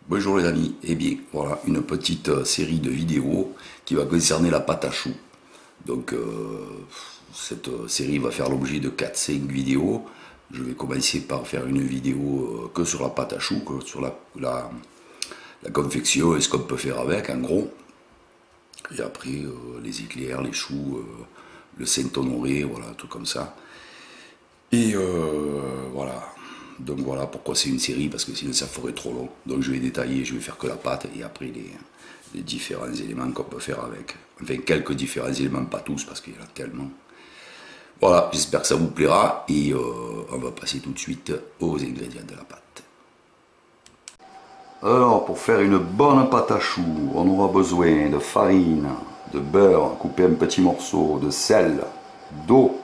Bonjour les amis, eh bien voilà une petite série de vidéos qui va concerner la pâte à choux. Donc cette série va faire l'objet de 4-5 vidéos. Je vais commencer par faire une vidéo que sur la pâte à choux, que sur la confection et ce qu'on peut faire avec en gros. Et après les éclairs, les choux, le Saint-Honoré, voilà, tout comme ça. Et voilà. Donc voilà pourquoi c'est une série, parce que sinon ça ferait trop long. Donc je vais détailler, je vais faire que la pâte et après les différents éléments qu'on peut faire avec. Enfin quelques différents éléments, pas tous parce qu'il y en a tellement. Voilà, j'espère que ça vous plaira et on va passer tout de suite aux ingrédients de la pâte. Alors pour faire une bonne pâte à choux, on aura besoin de farine, de beurre coupé en petits morceaux, de sel, d'eau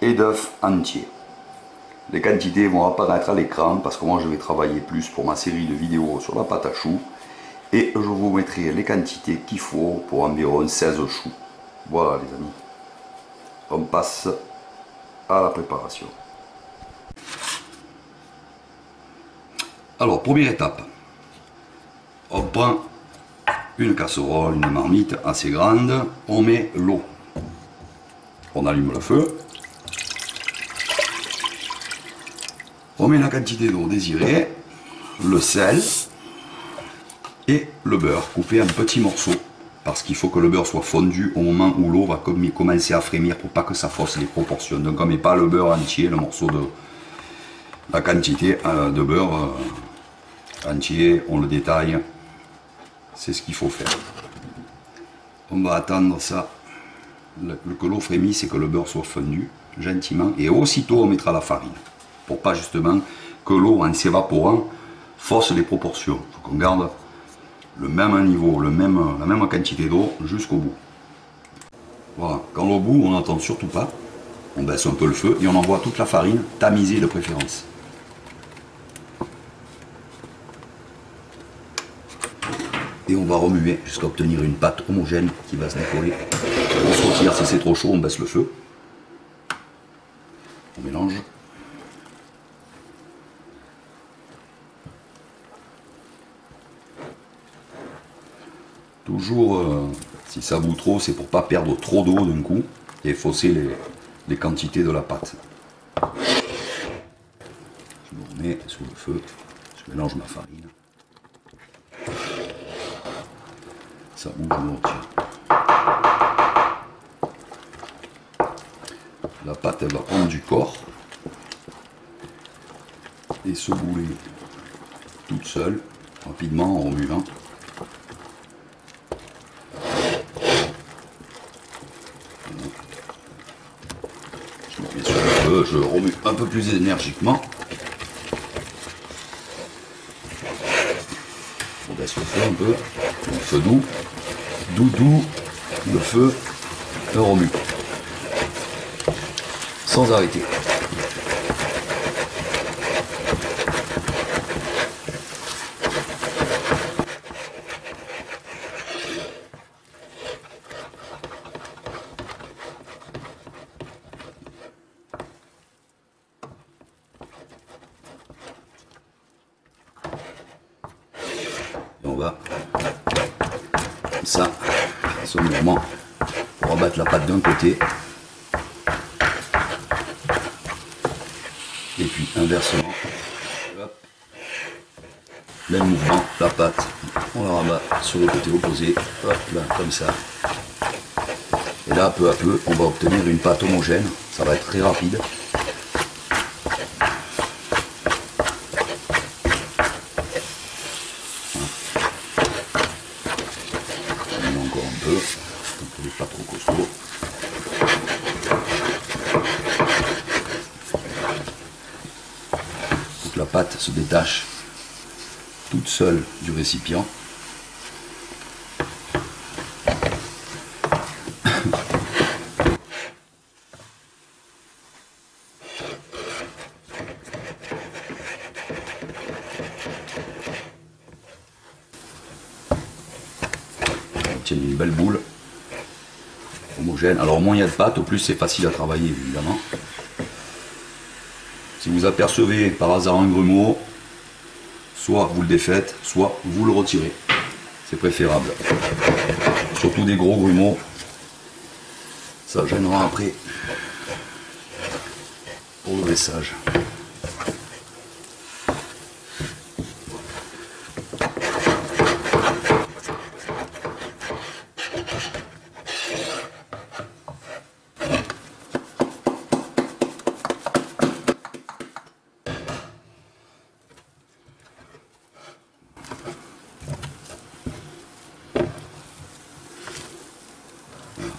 et d'œufs entiers. Les quantités vont apparaître à l'écran parce que moi je vais travailler plus pour ma série de vidéos sur la pâte à choux et je vous mettrai les quantités qu'il faut pour environ 16 choux. Voilà les amis, on passe à la préparation. Alors première étape, on prend une casserole, une marmite assez grande, on met l'eau, on allume le feu. On met la quantité d'eau désirée, le sel et le beurre coupé en petits morceaux. Parce qu'il faut que le beurre soit fondu au moment où l'eau va commencer à frémir pour pas que ça fausse les proportions. Donc on ne met pas le beurre entier, le morceau de la quantité de beurre entier, on le détaille. C'est ce qu'il faut faire. On va attendre ça, que l'eau frémisse et que le beurre soit fondu gentiment. Et aussitôt on mettra la farine. Pour pas justement que l'eau en s'évaporant fausse les proportions. Il faut qu'on garde le même niveau, la même quantité d'eau jusqu'au bout. Voilà, quand au bout on n'entend surtout pas, on baisse un peu le feu et on envoie toute la farine, tamisée de préférence. Et on va remuer jusqu'à obtenir une pâte homogène qui va se décoller. On se retire, si c'est trop chaud, on baisse le feu. On mélange. Toujours, si ça bout trop, c'est pour ne pas perdre trop d'eau d'un coup et fausser les quantités de la pâte. Je me remets sous le feu, je mélange ma farine. Ça bouge, je me retire. La pâte, elle va prendre du corps et se bouler toute seule, rapidement en remuant. Je remue un peu plus énergiquement. On baisse le feu un peu. Le feu doux. Doux, le feu, le remue. Sans arrêter. On va comme ça, sommairement, rebattre la pâte d'un côté et puis inversement. Hop. Même mouvement, la pâte, on la rabat sur le côté opposé, hop, là, comme ça. Et là, peu à peu, on va obtenir une pâte homogène, ça va être très rapide. Encore un peu, tant qu'elle n'est pas trop costaud. Faut que la pâte se détache toute seule du récipient. Une belle boule homogène. Alors au moins il y a de pâte, au plus c'est facile à travailler évidemment. Si vous apercevez par hasard un grumeau, soit vous le défaites, soit vous le retirez. C'est préférable. Surtout des gros grumeaux. Ça gênera après pour le lessage.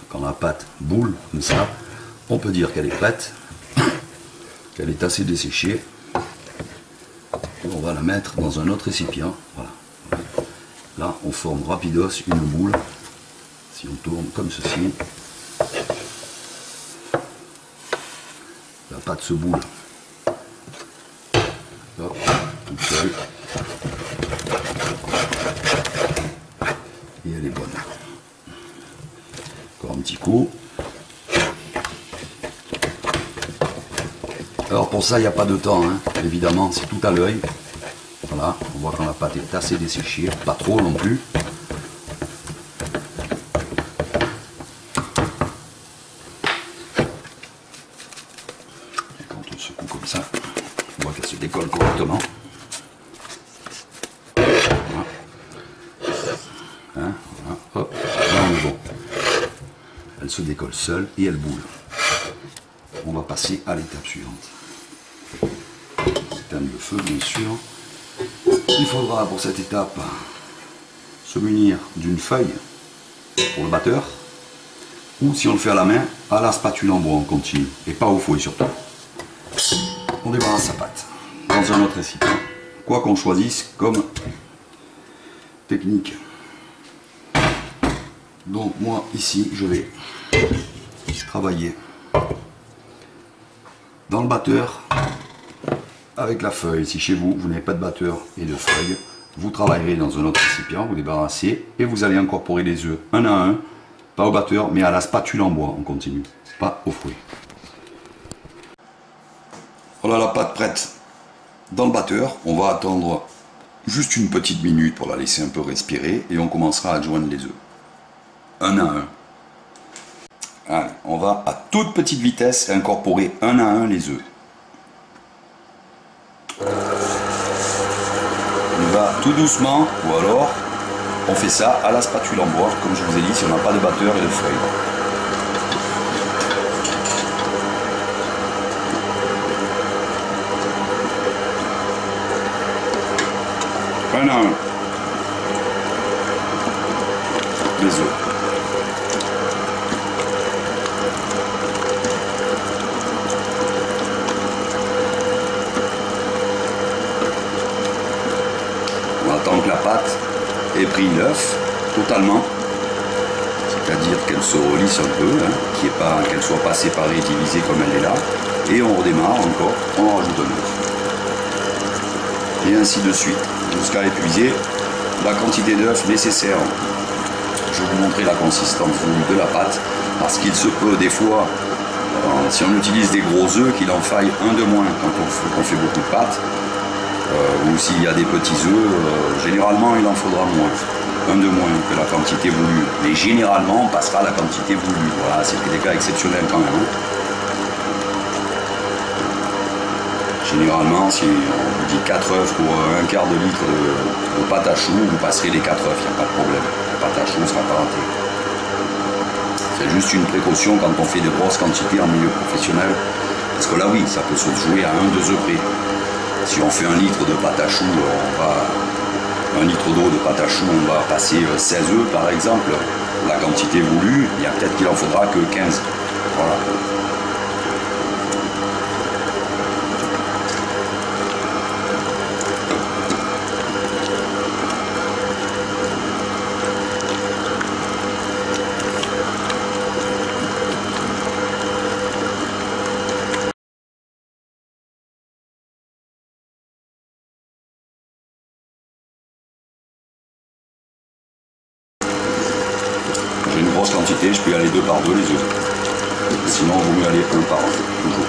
Quand la pâte boule comme ça, on peut dire qu'elle est prête, qu'elle est assez desséchée. Et on va la mettre dans un autre récipient. Voilà. Là, on forme rapidos une boule. Si on tourne comme ceci, la pâte se boule. Hop, toute seule. Et elle est bonne. Encore un petit coup. Alors pour ça, il n'y a pas de temps, hein. Évidemment, c'est tout à l'œil. Voilà, on voit quand la pâte est assez desséchée, pas trop non plus. Et quand on secoue comme ça, on voit qu'elle se décolle correctement. Voilà. Hein, voilà. Hop, là on est bon. Elle se décolle seule et elle boule. On va passer à l'étape suivante. Éteindre le feu, bien sûr. Il faudra pour cette étape se munir d'une feuille pour le batteur, ou si on le fait à la main, à la spatule en bois en continu, et pas au fouet surtout. On débarrasse sa pâte dans un autre récipient, quoi qu'on choisisse comme technique. Donc moi ici je vais travailler dans le batteur avec la feuille. Si chez vous, vous n'avez pas de batteur et de feuille, vous travaillerez dans un autre récipient, vous débarrassez et vous allez incorporer les œufs un à un, pas au batteur mais à la spatule en bois, on continue, pas au fouet. Voilà la pâte prête dans le batteur. On va attendre juste une petite minute pour la laisser un peu respirer et on commencera à joindre les œufs un à un. Allez, on va à toute petite vitesse incorporer un à un les œufs. On va tout doucement, ou alors on fait ça à la spatule en bois, comme je vous ai dit, si on n'a pas de batteur et de feuille. Un à un. Les œufs. On attend que la pâte ait pris l'œuf totalement, c'est-à-dire qu'elle se relisse un peu, hein, qu'elle ne soit pas séparée et divisée comme elle est là, et on redémarre encore, on rajoute un œuf. Et ainsi de suite, jusqu'à épuiser la quantité d'œufs nécessaire. Je vais vous montrer la consistance de la pâte, parce qu'il se peut des fois, si on utilise des gros œufs, qu'il en faille un de moins quand on fait beaucoup de pâte. Ou s'il y a des petits œufs, généralement il en faudra moins, un de moins que la quantité voulue. Mais généralement on passera à la quantité voulue. Voilà, c'est des cas exceptionnels quand même. Hein. Généralement, si on vous dit 4 œufs pour un quart de litre de pâte à choux, vous passerez les 4 œufs, il n'y a pas de problème. La pâte à choux ne sera pas ratée. C'est juste une précaution quand on fait de grosses quantités en milieu professionnel. Parce que là oui, ça peut se jouer à 1-2 œufs près. Si on fait 1 litre de pâte à choux, 1 litre d'eau de pâte à choux, on va passer 16 œufs par exemple. La quantité voulue, il y a peut-être qu'il en faudra que 15. Voilà. Une grosse quantité, je peux y aller 2 par 2 les œufs. Sinon, il vaut mieux aller 1 par 1, toujours.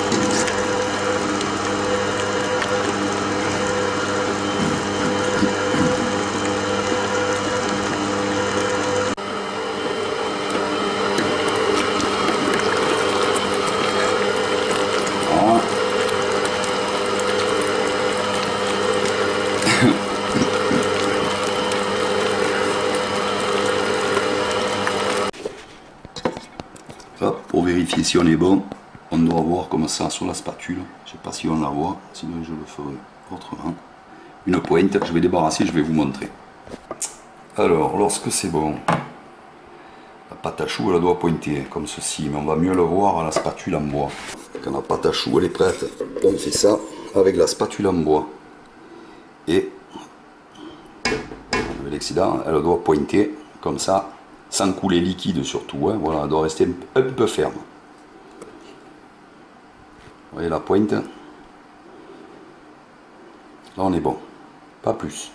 Hop, pour vérifier si on est bon, on doit voir comme ça sur la spatule. Je ne sais pas si on la voit, sinon je le ferai autrement. Une pointe, je vais débarrasser, je vais vous montrer. Alors, lorsque c'est bon, la pâte à choux elle doit pointer comme ceci, mais on va mieux le voir à la spatule en bois. Quand la pâte à choux elle est prête, on fait ça avec la spatule en bois. Et l'excédent, elle doit pointer comme ça, sans couler liquide surtout. Hein. Voilà, elle doit rester un peu ferme. Vous voyez la pointe? Là on est bon, pas plus.